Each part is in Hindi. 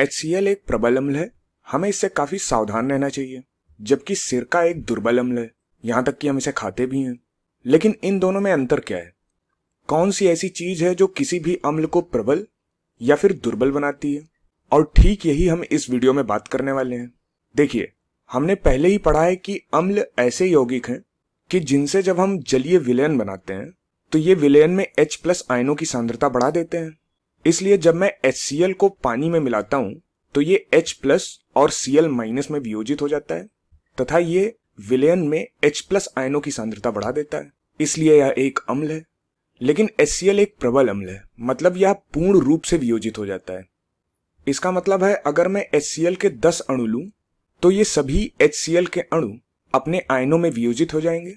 HCl एक प्रबल अम्ल है, हमें इससे काफी सावधान रहना चाहिए। जबकि सिरका एक दुर्बल अम्ल है, यहां तक कि हम इसे खाते भी हैं। लेकिन इन दोनों में अंतर क्या है? कौन सी ऐसी चीज है जो किसी भी अम्ल को प्रबल या फिर दुर्बल बनाती है? और ठीक यही हम इस वीडियो में बात करने वाले हैं। देखिए, हमने पहले ही पढ़ा है कि अम्ल ऐसे यौगिक हैं कि जिनसे जब हम जलीय विलयन बनाते हैं तो ये विलयन में H+ आयनों की सांद्रता बढ़ा देते हैं। इसलिए जब मैं HCl को पानी में मिलाता हूं तो ये H+ और Cl- में वियोजित हो जाता है तथा ये विलयन में H+ आयनों की सांद्रता बढ़ा देता है, इसलिए यह एक अम्ल है। लेकिन HCl एक प्रबल अम्ल है, मतलब यह पूर्ण रूप से वियोजित हो जाता है। इसका मतलब है अगर मैं HCl के 10 अणु लूं तो ये सभी HCl के अणु अपने आयनों में वियोजित हो जाएंगे।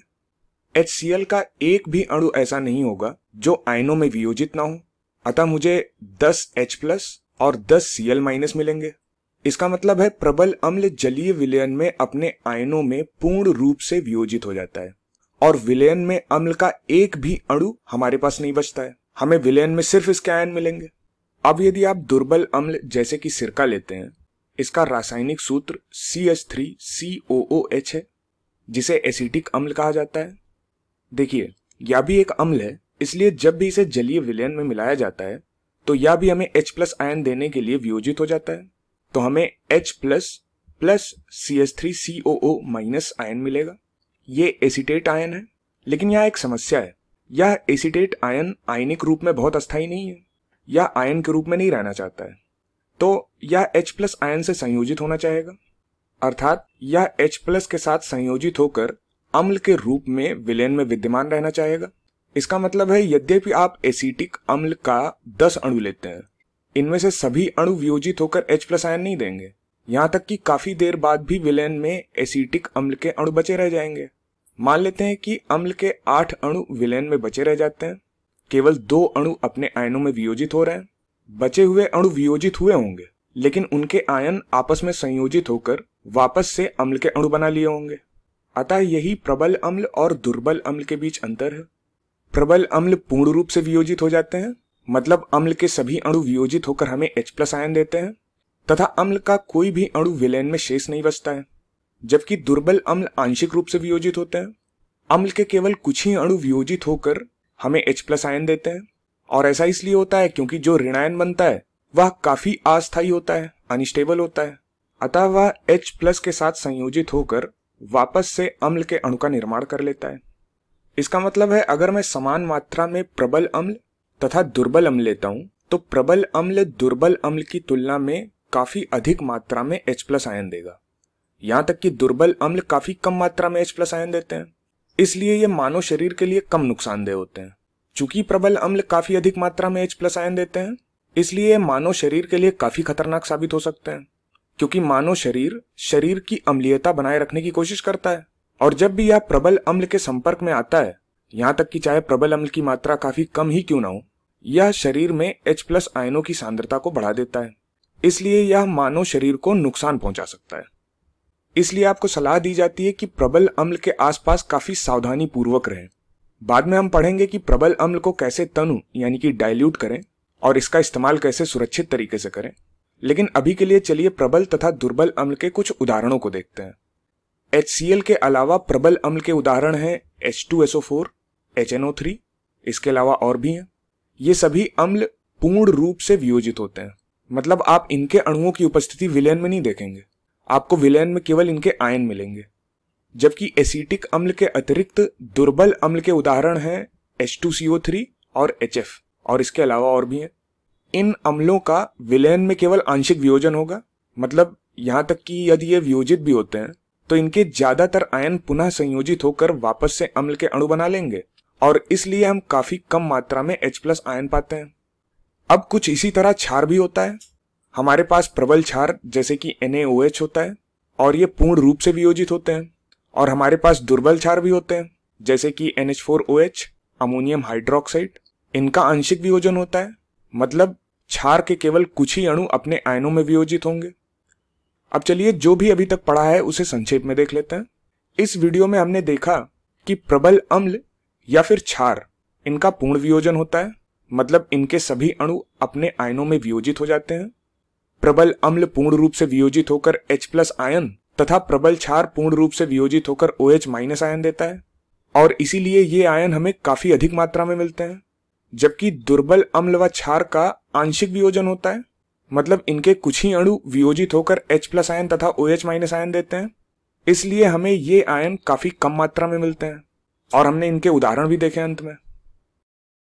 HCl का एक भी अणु ऐसा नहीं होगा जो आयनों में वियोजित ना हो, अतः मुझे 10 H+ और 10 Cl- मिलेंगे। इसका मतलब है प्रबल अम्ल जलीय विलयन में अपने आयनों में पूर्ण रूप से वियोजित हो जाता है और विलयन में अम्ल का एक भी अणु हमारे पास नहीं बचता है, हमें विलयन में सिर्फ इसके आयन मिलेंगे। अब यदि आप दुर्बल अम्ल जैसे कि सिरका लेते हैं, इसका रासायनिक सूत्र CH3COOH है, जिसे एसिटिक अम्ल कहा जाता है। देखिए, यह भी एक अम्ल है, इसलिए जब भी इसे जलीय विलयन में मिलाया जाता है तो यह भी हमें H+ आयन देने के लिए वियोजित हो जाता है, तो हमें H+ प्लस CH3COO- आयन मिलेगा। ये एसीटेट आयन है, लेकिन यह एक समस्या है। यह एसीटेट आयन आयनिक रूप में बहुत अस्थायी नहीं है, यह आयन के रूप में नहीं रहना चाहता है, तो यह H+ आयन से संयोजित होना चाहेगा, अर्थात यह H+ के साथ संयोजित होकर अम्ल के रूप में विलयन में विद्यमान रहना चाहेगा। इसका मतलब है यद्यपि आप एसिटिक अम्ल का 10 अणु लेते हैं, इनमें से सभी अणु वियोजित होकर H+ आयन नहीं देंगे, यहां तक कि काफी देर बाद भी विलयन में एसिटिक अम्ल के अणु बचे रह जाएंगे। मान लेते हैं कि अम्ल के 8 अणु विलयन में बचे रह जाते हैं, केवल 2 अणु अपने आयनों में वियोजित हो रहे हैं। बचे हुए अणु वियोजित हुए होंगे, लेकिन उनके आयन आपस में संयोजित होकर वापस से अम्ल के अणु बना लिए होंगे। अतः यही प्रबल अम्ल और दुर्बल अम्ल के बीच अंतर है। प्रबल अम्ल पूर्ण रूप से वियोजित हो जाते हैं, मतलब अम्ल के सभी अणु वियोजित होकर हमें H+ आयन देते हैं तथा अम्ल का कोई भी अणु विलयन में शेष नहीं बचता है। जबकि दुर्बल अम्ल आंशिक रूप से वियोजित होते हैं, अम्ल के केवल कुछ ही अणु वियोजित होकर हमें H+ आयन देते हैं, और ऐसा इसलिए होता है क्योंकि जो ऋणायन बनता है वह काफी अस्थायी होता है, अनस्टेबल होता है, अतः वह H+ के साथ संयोजित होकर वापस से अम्ल के अणु का निर्माण कर लेता है। इसका मतलब है अगर मैं समान मात्रा में प्रबल अम्ल तथा दुर्बल अम्ल लेता हूं तो प्रबल अम्ल दुर्बल अम्ल की तुलना में काफी अधिक मात्रा में H+ आयन देगा, यहां तक कि दुर्बल अम्ल काफी कम मात्रा में H+ आयन देते हैं। इसलिए ये मानव शरीर के लिए कम नुकसानदेह होते हैं। चूंकि प्रबल अम्ल काफी अधिक मात्रा में H+ आयन देते हैं, इसलिए ये मानव शरीर के लिए काफी खतरनाक साबित हो सकते हैं, क्योंकि मानव शरीर की अम्लीयता बनाए रखने की कोशिश करता है, और जब भी यह प्रबल अम्ल के संपर्क में आता है, यहां तक कि चाहे प्रबल अम्ल की मात्रा काफी कम ही क्यों ना हो, यह शरीर में H+ आयनों की सांद्रता को बढ़ा देता है। इसलिए यह मानव शरीर को नुकसान पहुंचा सकता है। इसलिए आपको सलाह दी जाती है कि प्रबल अम्ल के आसपास काफी सावधानी पूर्वक रहें। बाद में हम पढ़ेंगे कि प्रबल अम्ल को कैसे तनु यानी कि डाइल्यूट करें और इसका इस्तेमाल कैसे सुरक्षित तरीके से करें। लेकिन अभी के लिए चलिए प्रबल तथा दुर्बल अम्ल के कुछ उदाहरणों को देखते हैं। HCl के अलावा प्रबल अम्ल के उदाहरण हैं H2SO4, HNO3, इसके अलावा और भी हैं। ये सभी अम्ल पूर्ण रूप से वियोजित होते हैं, मतलब आप इनके अणुओं की उपस्थिति विलयन में नहीं देखेंगे, आपको विलयन में केवल इनके आयन मिलेंगे। जबकि एसिटिक अम्ल के अतिरिक्त दुर्बल अम्ल के उदाहरण हैं H2CO3 और HF, और इसके अलावा और भी हैं। इन अम्लों का विलयन में केवल आंशिक वियोजन होगा, मतलब यहां तक कि यदि ये वियोजित भी होते हैं तो इनके ज्यादातर आयन पुनः संयोजित होकर वापस से अम्ल के अणु बना लेंगे, और इसलिए हम काफी कम मात्रा में H+ आयन पाते हैं। अब कुछ इसी तरह क्षार भी होता है। हमारे पास प्रबल क्षार जैसे कि NaOH होता है और ये पूर्ण रूप से वियोजित होते हैं, और हमारे पास दुर्बल क्षार भी होते हैं जैसे कि NH4OH, अमोनियम हाइड्रोक्साइड। इनका आंशिक वियोजन होता है, मतलब क्षार के केवल कुछ ही अणु अपने आयनों में वियोजित होंगे। अब चलिए जो भी अभी तक पढ़ा है उसे संक्षेप में देख लेते हैं। इस वीडियो में हमने देखा कि प्रबल अम्ल या फिर क्षार, इनका पूर्ण वियोजन होता है, मतलब इनके सभी अणु अपने आयनों में वियोजित हो जाते हैं। प्रबल अम्ल पूर्ण रूप से वियोजित होकर H+ आयन तथा प्रबल क्षार पूर्ण रूप से वियोजित होकर OH- आयन देता है, और इसीलिए ये आयन हमें काफी अधिक मात्रा में मिलते हैं। जबकि दुर्बल अम्ल व क्षार का आंशिक वियोजन होता है, मतलब इनके कुछ ही अणु वियोजित होकर H+ आयन तथा OH- आयन देते हैं, इसलिए हमें ये आयन काफी कम मात्रा में मिलते हैं, और हमने इनके उदाहरण भी देखे अंत में।